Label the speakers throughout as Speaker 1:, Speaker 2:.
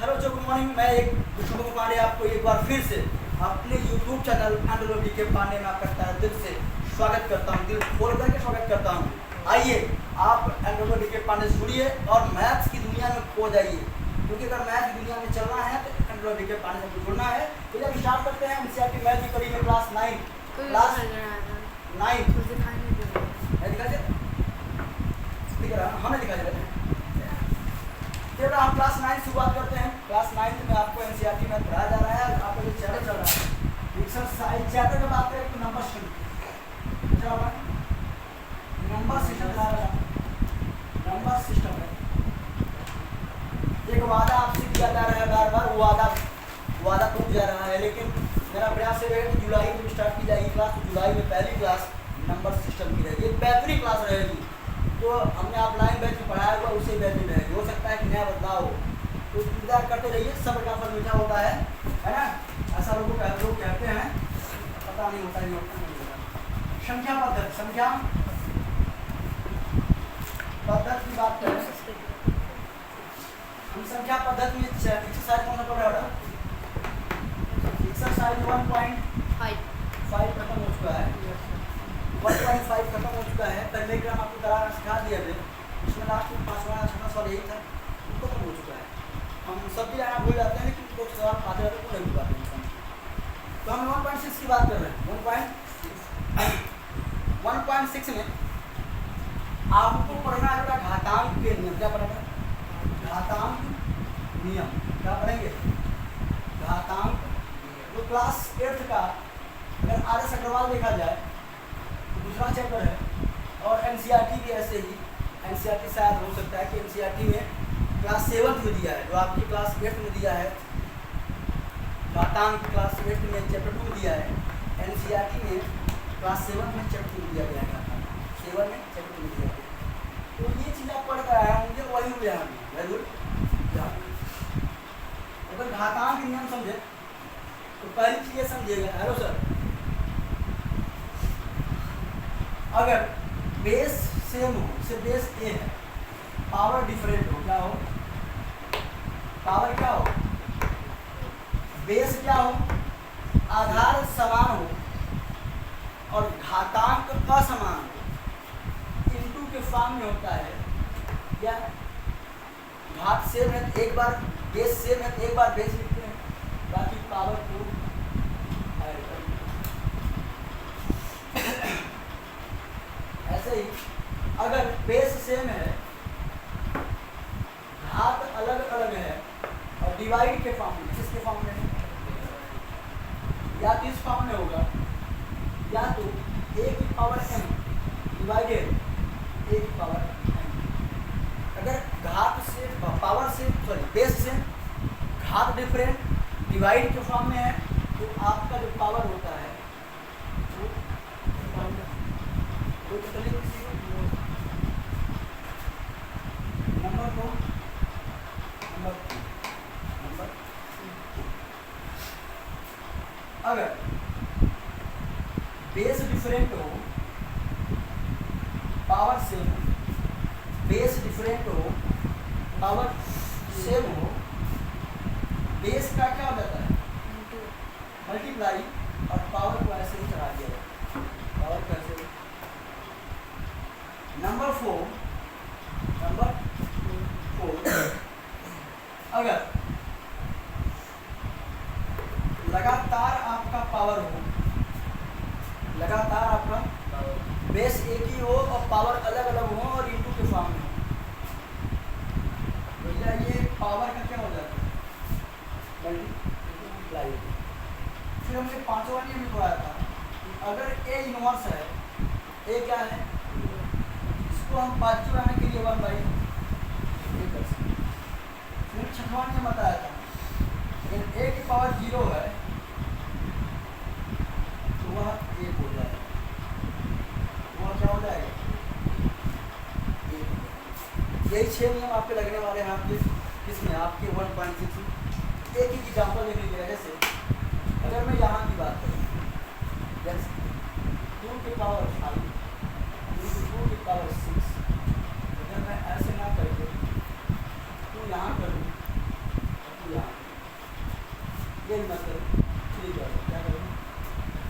Speaker 1: Hello जो good morning, मैं एक विष्णु पांडे आपको एक बार फिर से अपने यूट्यूब चैनल एंड्रो के पांडे में आपका तहे दिल से स्वागत करता हूँ, दिल खोल करके स्वागत करता हूँ। आइए आप एंड्रो के पांडे से जुड़िए और मैथ्स की दुनिया में खो जाइए, क्योंकि अगर मैथ्स की दुनिया में चलना है तो एंड्रो के पांडे से जुड़ना है। तो जब स्टार्ट करते हैं एनसीईआरटी मैथ की कड़ी में क्लास 9 हमें दिखाई दे रहा है। फिर हम क्लास 9 शुरुआत करते हैं। क्लास 9 में आपको एनसीईआरटी में पढ़ाया जा रहा है। आपका जो चैप्टर चल रहा है एक्सरसाइज चैप्टर में बात करें तो नंबर सिस्टम क्या होगा, नंबर सिस्टम चला रहा है। नंबर सिस्टम है एक वादा आपसे किया जा रहा है, बार बार वो वादा टूट जा रहा है, लेकिन मेरा प्रयास है कि जुलाई में स्टार्ट की जाएगी क्लास। तो जुलाई में पहली क्लास नंबर सिस्टम की रहेगी, एक बेहतरीन क्लास रहेगी। तो हमने ऑफलाइन बैच में पढ़ाया हुआ उसे बैच में रहेगी, हो सकता है कि नया बदलाव हो, तो इंतजार करते रहिए। सब का फल मीठा होता है ना, ऐसा लोग कहते हैं, पता नहीं होता नहीं होता नहीं होता। संख्या पद्धति, संख्या पद्धति की बात करें, हम संख्या पद्धति में एक्सरसाइज कौन सा पढ़ रहा है? एक्सरसाइज 1.5 खत्म हो चुका है, 1.5 खत्म हो चुका है। पहले क्रम आपको कराना सिखा दिया है, इसमें लास्ट में 5वां 6वां सवाल यही था, वो खत्म हो चुका है। हम सब भी लाना भूल जाते हैं, लेकिन कुछ सवाल आते रहते हैं, नहीं भूल पाते हैं। तो हम 1.6 की बात कर रहे हैं। 1.6 में आपको पढ़ना है घातांक के नियम। क्या पढ़ेगा? घातांक नियम। क्या पढ़ेंगे? घातांक। तो क्लास 8 का अगर आर.एस. अग्रवाल देखा जाए तो दूसरा चैप्टर है, और एनसीईआरटी भी ऐसे ही। एनसीईआरटी शायद हो सकता है कि एनसीईआरटी में क्लास 7 में दिया है, जो आपकी क्लास 8 में दिया है। घातांक क्लास 8 में चैप्टर 2 दिया है, एनसीईआरटी में क्लास 7 में चैप्टर 2 दिया गया है। 7 में चैप्टर 2 दिया गया। तो ये चीज़ आप पढ़ कर आया होंगे, वही हो यहाँ भी वेरी गुड। अगर घातांक नियम समझे तो पहली चीज़ ये समझिएगा। हेलो सर, अगर बेस सेम हो, जैसे बेस ए है, पावर डिफरेंट हो, क्या हो? पावर क्या हो? बेस क्या हो? आधार समान हो और घातांक असमान हो, इनटू के फॉर्म में होता है। या घात सेम है एक बार, बेस सेम है एक बार बेस लिखते हैं, बाकी पावर को ऐड करते हैं। ऐसे ही अगर बेस सेम है, घात अलग अलग है और डिवाइड के फॉर्म में, किसके फॉर्म में? या तो इस फॉर्म में होगा, या तो a की पावर m डिवाइडेड a की पावर m। अगर घात से पावर से बेस से घात डिफरेंट डिवाइड के फॉर्म में है, तो आपका जो पावर होता है वो नंबर को नंबर अगर बेस डिफरेंट हो, पावर सेम हो, बेस डिफरेंट हो, पावर सेम हो, बेस का क्या हो जाता है? मल्टीप्लाई, और पावर को ऐसे ही चढ़ा दिया जाए, पावर को ऐसे। नंबर 4 अगर लगातार आपका पावर हो, लगातार आपका बेस एक ही हो और पावर अलग अलग हो और इनटू के फॉर्म में हो, भैया ये पावर का क्या हो जाता है? मल्टीप्लाई। फिर हमने 5वां नियम भी पढ़ाया था, अगर ए इनवर्स है, ए क्या है? इसको हम पॉजिटिव आने के लिए 1/a कर सकते हैं। फिर 6वां नियम बताया था, अगर a की पावर 0 है तो वह 1 हो जाएगा, वह क्या हो जाएगा? 1 हो जाएगा। यही 6 नियम आपके लगने वाले हैं आपके किसमें? आपके 1.6 में। एक ही एग्जाम्पल देख लीजिएगा। जैसे अगर मैं यहाँ की बात करूँ, जैसे 2 की पावर 5 2 की पावर 6, अगर मैं ऐसे ना करके तो यहाँ करूँ यहाँ ये मत करो, 3 कर दो। क्या करो,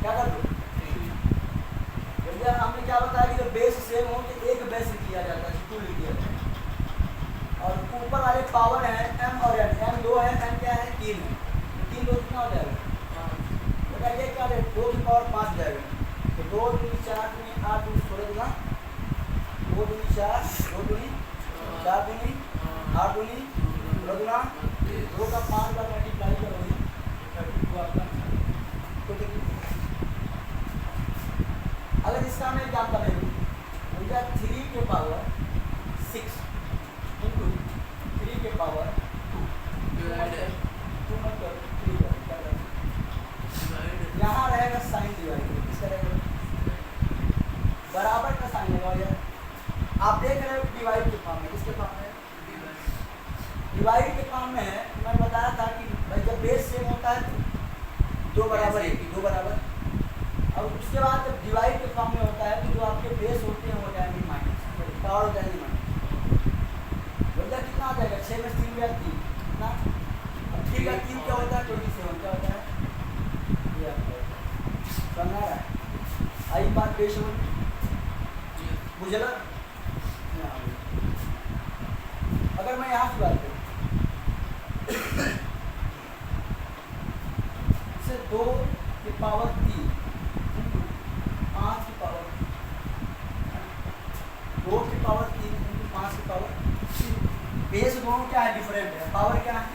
Speaker 1: क्या कर दो, भैया हमने क्या बताया कि जब बेस सेम हो तो एक बेस लिख लिया जाता है, 2 लिख दिया जाता है। और ऊपर वाले पावर है m और n, m 2 है, n क्या है 3 है, 3 2 कितना हो जाएगा, बेटा ये क्या है 2 की पावर 5 जाएगा, तो 2 दूनी 4 दूनी 8 दूनी 16 दूना 2 दूनी 4 2 दूनी 4 दूनी 8 दूनी 16 दूना 2 का 5 बार मल्टीप्लाई करोगे 32 आपका। तो देखिए अगर इसका मैं एग्जाम्पल ले लूँ, भैया 3 के पावर 6 इंटू 3 के पावर 2 मत करो 3 करो, यहाँ रहेगा साइन डिवाइड, किसका रहेगा बराबर का साइन लगा। आप देख रहे हो डिवाइड के फॉर्म में, किसके फॉर्म में, डिवाइड के फॉर्म में है। मैं बताया था कि भाई जब बेस सेम होता है तो 2 बराबर 1 2 बराबर, और उसके बाद जब डिवाइड के फॉर्म में होता है तो जो आपके बेस होते हैं हो जाएंगे माइनस, पावर हो जाएगी माइनस, मतलब कितना आ जाएगा 6 में 3 गया 3 कितना, अब 3 का 3 क्या होता है 27, क्या होता है ये आपका समझ आ रहा है। आई बात पेश हो बुझला। अगर मैं यहाँ की बात करूँ इसे 2 की पावर 3 इंटू 5 की पावर 2 की पावर 3 इंटू 5 की पावर 3, बेस दोनों क्या है डिफरेंट है, पावर क्या है,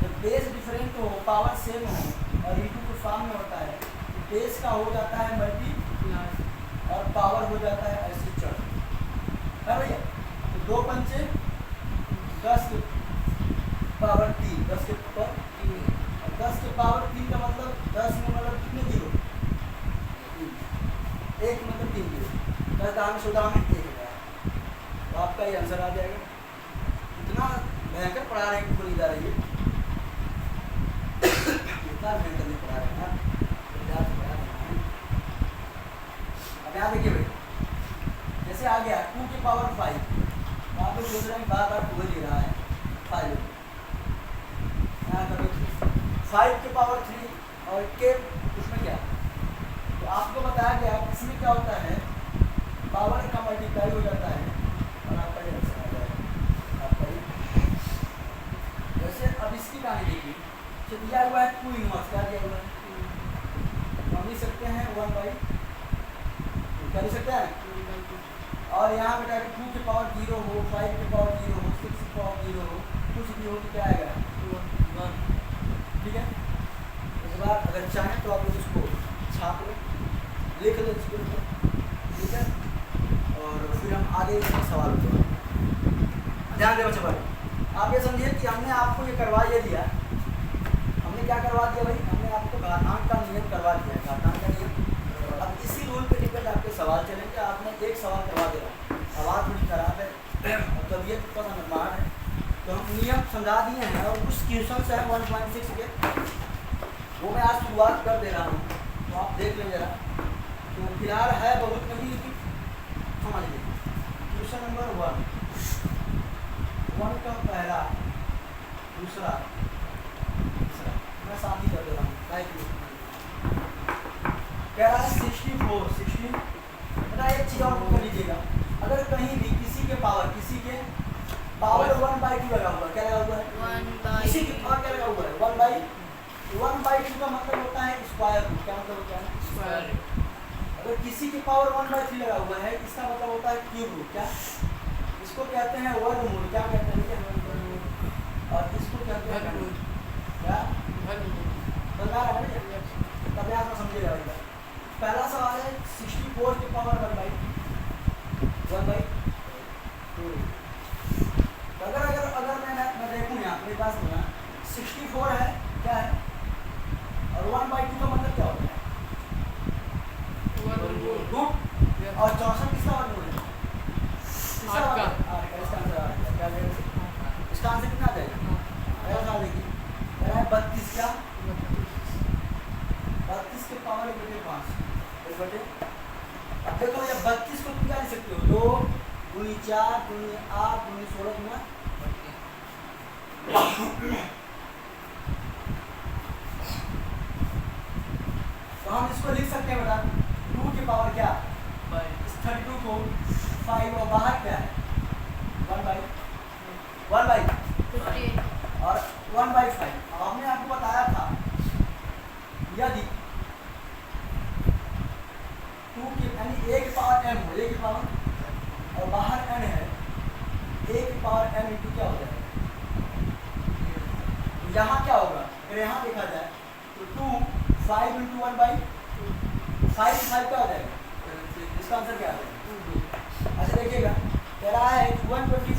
Speaker 1: जब बेस डिफरेंट हो पावर सेम हो और इंटू के फॉर्म में होता है तो बेस का हो जाता है मल्टी और पावर हो जाता है ऐसे चढ़ है भैया। तो 2 पंचे 10 के पावर 3 10 के ऊपर 10 के पावर 3 का मतलब 10 में मतलब कितने जीरो, 1 मतलब 3 जीरो, 10 दाम 14 में 1000, तो आपका ये आंसर आ जाएगा। इतना भयंकर पढ़ा रहे हैं, बोली जा रही है इतना भयंकर नहीं पढ़ा रहे हैं यार। अब यहाँ देखिए भाई जैसे आ गया 2 की पावर 5, आप लोग सोच रहे हैं बार बार 2 ले रहा है 5, यहाँ करो 5 के पावर 3 और के उसमें क्या, तो आपको बताया गया इसमें क्या होता है पावर का मल्टीप्लाई हो जाता है और आपका ये आंसर आ जाएगा आपका ये। जैसे अब इसकी कहानी देखिए, तो दिया हुआ है 2 इनवर्स, क्या दिया हुआ है हम लिख सकते हैं 1/, क्या लिख सकते हैं, और यहाँ बेटा 2 के पावर 0 हो 5 के पावर 0 हो 6 के पावर 0 हो कुछ भी हो तो क्या आएगा 1, ठीक है। इस बार अगर चाहें तो आप लोग इसको छाप लो, लिख लो इसको, ठीक है, और फिर हम आगे सवाल उठाएंगे। ध्यान देना चाहिए, आप ये समझिए कि हमने आपको ये करवा ये दिया, हमने क्या करवा दिया भाई, हमने आपको घातांक का नियम करवा दिया, घातांक का नियम। अब इसी रूल पे डिपेंड आपके सवाल चलेंगे, आपने एक सवाल करवा देना, आवाज़ थोड़ी खराब है और तबीयत थोड़ा सा निर्माण है, तो हम नियम समझा दिए हैं और कुछ क्वेश्चन है 1.6 के वो मैं आज शुरुआत कर दे रहा हूँ, तो आप देख लें जरा। तो फिलहाल है बहुत नहीं लेकिन समझ लीजिए। क्वेश्चन नंबर 1 का पहला दूसरा तीसरा मैं साथ ही कर दे रहा हूँ, कह रहा है 64 बता। एक चीज़ और कर लीजिएगा, अगर कहीं भी किसी के पावर 1/2 लगा हुआ है, क्या लगा हुआ है किसी के पावर क्या लगा हुआ है 1/2 का मतलब होता है स्क्वायर रूट, क्या मतलब होता है स्क्वायर। अगर किसी के पावर 1/3 लगा हुआ है इसका मतलब होता है क्यूब रूट, क्या इसको कहते हैं वर्गमूल, क्या कहते हैं, और इसको कहते हैं क्या बता रहा है तब यहाँ पर समझिएगा भैया। पहला सवाल है 64 के पावर 1/2। अगर मैं देखूँ यहाँ मेरे पास होना 64 है क्या है, और 1/2 का मतलब क्या होता है रूट, और 64 किसका वर्गमूल है, इसका आंसर कितना आ जाएगा, देखिए 32 क्या 32 के पावर 1/5 बटे। अब देखो ये 32 को क्या लिख सकते हो 2 × 4 × 8 × 16 × 1/5। आपने आपको बताया था यदि 2 की यानी a की पावर m हो, a की पावर और बाहर n है, a की पावर m इंटू क्या हो जाएगा, यहाँ क्या होगा अगर यहाँ देखा जाए तो 2 5 इंटू 1/5 क्या हो जाएगा, इसका आंसर क्या आ जाएगा। अच्छा देखिएगा कह रहा है 125 की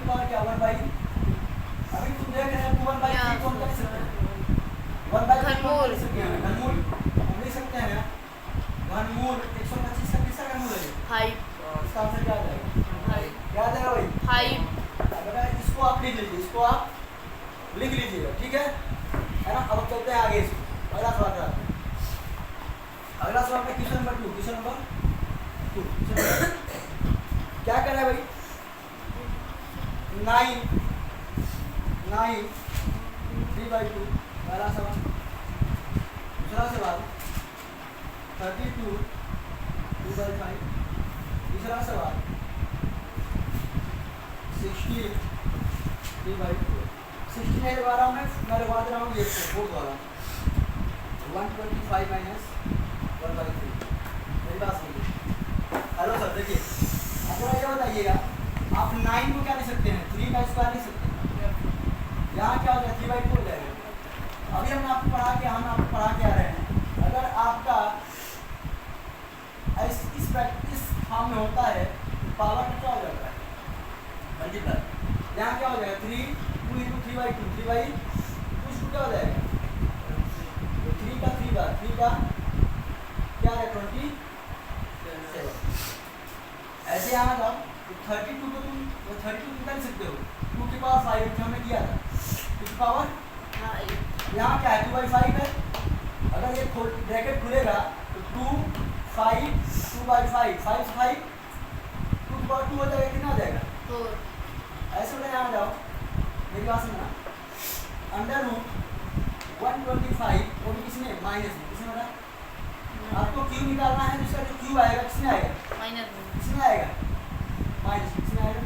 Speaker 1: पावर क्या 1/, अभी तुम देख रहे हैं 1/3 को हम कर सकते हैं, 1/3 को हम कर सकते हैं, घनमूल हम लिख सकते हैं, घनमूल 125 का किसका घनमूल है
Speaker 2: 5,
Speaker 1: इसका आंसर क्या आ जाएगा, क्या आ जाएगा भाई
Speaker 2: 5।
Speaker 1: अगर इसको आप लिख लीजिए, इसको आप लिख लीजिएगा, ठीक है ना। अब चलते हैं आगे, इसको अगला सवाल कराते हैं। अगला सवाल है क्वेश्चन नंबर 2, क्वेश्चन नंबर 2 क्या कर रहा है भाई 9 3/2 पहला सवाल। दूसरा सवाल 32 2/5। तीसरा सवाल 16 3/4। 16 है लगा रहा हूँ मैं लगा दे रहा हूँ ये फोर्थ वाला 125 माइनस 1/3। मेरी बात सुनिए। हेलो सर देखिए अब ये बताइएगा आप 9 को क्या लिख सकते हैं 3 का स्क्वायर लिख सकते हैं, यहाँ क्या हो जाएगा 3/2 हो जाएगा। अभी हम आपको पढ़ा के आ रहे हैं अगर आपका इस फॉर्म में होता है तो पावर का क्या हो जाता है मल्टीप्लाई, यहाँ क्या हो जाएगा 3 2 इंटू 3/2 कुछ क्या हो जाएगा तो 3 का क्या है 27। ऐसे यहाँ जाओ तो 32 को तुम 32 निकाल सकते हो 2 की पावर 5 जो हमने दिया था 2 की पावर यहाँ क्या है 2/5 है। अगर ये ब्रैकेट खुलेगा तो 2 5 2/5 5 5 2 की पावर 2 हो जाएगा, कितना हो जाएगा
Speaker 2: 4।
Speaker 1: ऐसे में यहाँ जाओ मेरी बात सुनना अंडर रूट 125 वो भी किसने माइनस में किसने बता आपको क्यू निकालना है, जिसका जो क्यू आएगा किसमें आएगा
Speaker 2: माइनस में,
Speaker 1: किसमें आएगा माइनस किसमें आएगा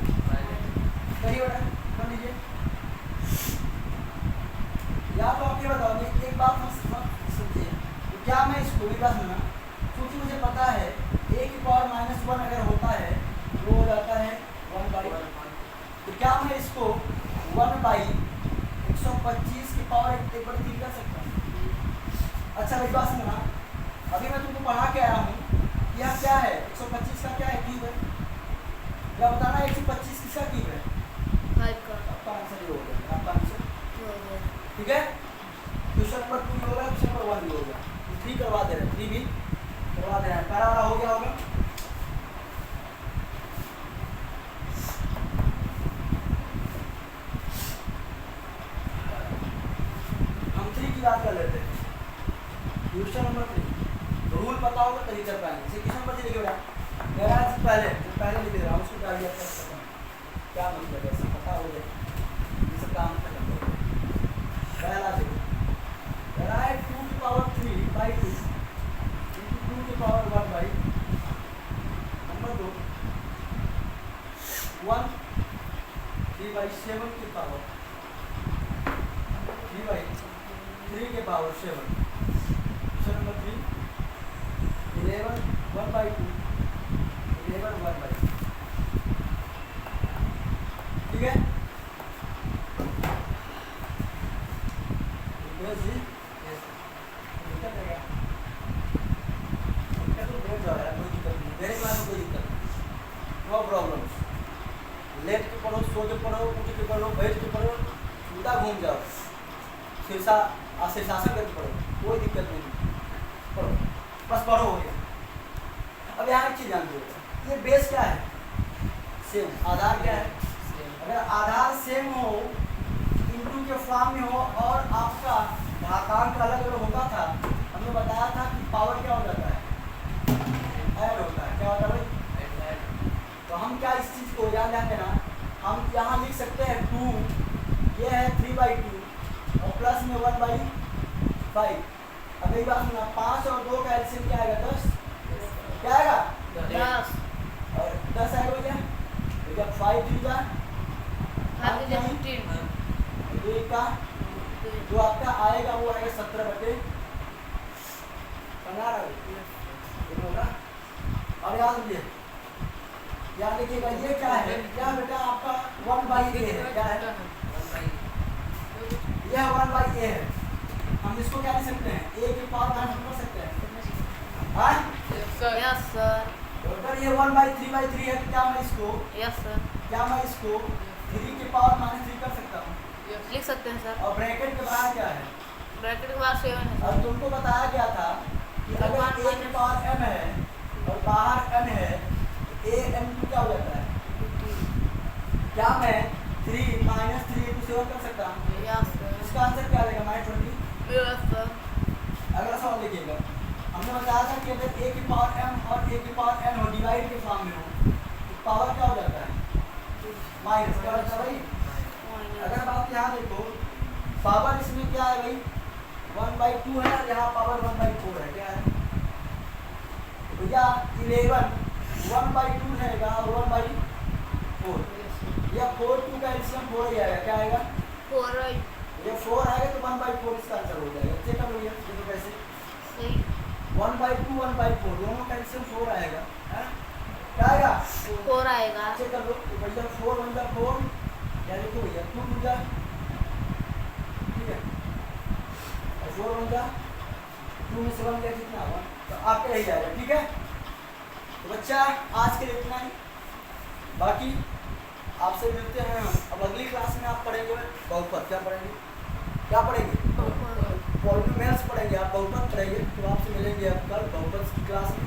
Speaker 1: करिए बेटा कर लीजिए। या तो आप ये बताओ एक बात हम समझिए तो क्या मैं इसको भी बात सुनना क्योंकि मुझे पता है a की पावर -1 अगर होता है तो हो जाता है 1/, तो क्या मैं इसको 1/125 की पावर 1/3 कर सकता हूँ। अच्छा मेरी बात सुनना अभी मैं तुमको पढ़ा के आया हूँ यह क्या है 125 का क्या है क्यूब है, क्या बताना है 125 किसका क्यूब है
Speaker 2: 5 का।
Speaker 1: आपका आंसर ये हो गया, आपका आंसर ठीक है। क्वेश्चन नंबर 2 भी होगा, क्वेश्चन नंबर 1 भी होगा, 3 करवा दे रहे हैं, 3 भी करवा दे रहे हैं। पहला वाला हो गया होगा हम 3 की बात कर लेते हैं। क्वेश्चन नंबर 3 रूल पता होगा तभी कर पाएंगे। क्वेश्चन नंबर 3 देखिए बेटा मेरा पहले लिख दे रहा हूँ उसको क्या लिया क्या मतलब है पता हो जाए ये सब काम खत्म हो गया। पहला देखो कह रहा है 2 की पावर 3/2 इंटू 2 की पावर 1/, नंबर 2 1 3/7 की पावर 3/3 के पावर 7। क्वेश्चन नंबर 3 11 1/2 11 1/, ठीक है। नो प्रॉब्लम्स, लेट के पढ़ो, सो के पढ़ो, उठ के पढ़ो, बैठ के पढ़ो, सीधा घूम जाओ, शीर्षासन करके पढ़ो, कोई दिक्कत नहीं, पढ़ो बस पढ़ो हो गया। अब यहाँ एक चीज़ ध्यान दो ये बेस क्या है सेम, आधार क्या है अगर आधार सेम हो इंटू के फॉर्म में हो और आपका घातांक अलग अलग होता था हमने बताया था कि पावर क्या हो जाता है ऐड होता है, क्या होता है भाई तो हम क्या इस चीज़ को याद देना हम यहाँ लिख सकते हैं 2 ये है 3/2 और प्लस में 1/5। अब एक बात सुना 5 और 2 का एलसीएम क्या आएगा 10, क्या आएगा
Speaker 2: 10
Speaker 1: और 10 आएगा भैया तो जब 5 3 जा मान क्या है? 2 का जो आपका आएगा वो आएगा 17/15 होगा। और याद रखिए, याद रखिएगा ये क्या है, क्या बेटा आपका 1/a है, क्या है यह 1/a है। हम इसको क्या लिख सकते हैं, a के पावर का कर सकते हैं। हाँ
Speaker 2: यस सर।
Speaker 1: डॉक्टर ये 1/3/3 है, तो क्या मैं इसको
Speaker 2: यस सर।
Speaker 1: 3 के पावर -3 कर सकता हूँ।
Speaker 2: लिख सकते हैं सर।
Speaker 1: और ब्रैकेट के बाहर क्या है,
Speaker 2: ब्रैकेट के बाद 7 है
Speaker 1: और तुमको बताया गया था कि अगर a के पावर m है और बाहर n है तो a m2 क्या हो जाता है। क्या मैं 3 - 3 × 7 कर सकता हूँ।
Speaker 2: Yes sir.
Speaker 1: इसका आंसर क्या आएगा, -20।
Speaker 2: Yes sir.
Speaker 1: अगला सवाल देखिएगा, हमने बताया था कि अगर a की पावर m और a की पावर n हो, डिवाइड के फॉर्म में हो, तो पावर क्या हो जाता है, माइनस। क्या होता है भाई, अगर आप यहाँ देखो पावर इसमें क्या है भाई 1/2 है, और यहाँ पावर 1/4 है, क्या है भैया 11 1/2 रहेगा और 1/4, या 4 2 का एलसीएम 4 ही आएगा, क्या आएगा
Speaker 2: 4
Speaker 1: ये 4 आएगा तो 1/4 इसका आंसर हो जाएगा। चेक कर लो ये देखो कैसे,
Speaker 2: सही
Speaker 1: 1/2 1/4 दोनों का एलसीएम 4 आएगा, है क्या आएगा
Speaker 2: 4 आएगा।
Speaker 1: चेक कर लो भैया 4 1 जा 4, या देखो भैया 2 2 जा, ठीक है, और 4 1 जा 2 में से 1 गया कितना हुआ, तो आपका यही जाएगा। ठीक है, तो बच्चा आज के लिए इतना ही, बाकी आपसे मिलते हैं हम अब अगली क्लास में। आप पढ़ेंगे बहुपद, क्या पढ़ेंगे, क्या पढ़ेंगे पॉलिनोमियल्स पढ़ेंगे, आप बहुपद पढ़ेंगे। तो आपसे मिलेंगे अब कल बहुपद की क्लास में।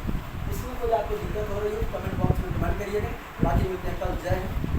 Speaker 1: इसमें कोई आपको दिक्कत हो रही है कमेंट बॉक्स में कमेंट करिएगा। बाकी मिलते हैं कल। जय हिंद।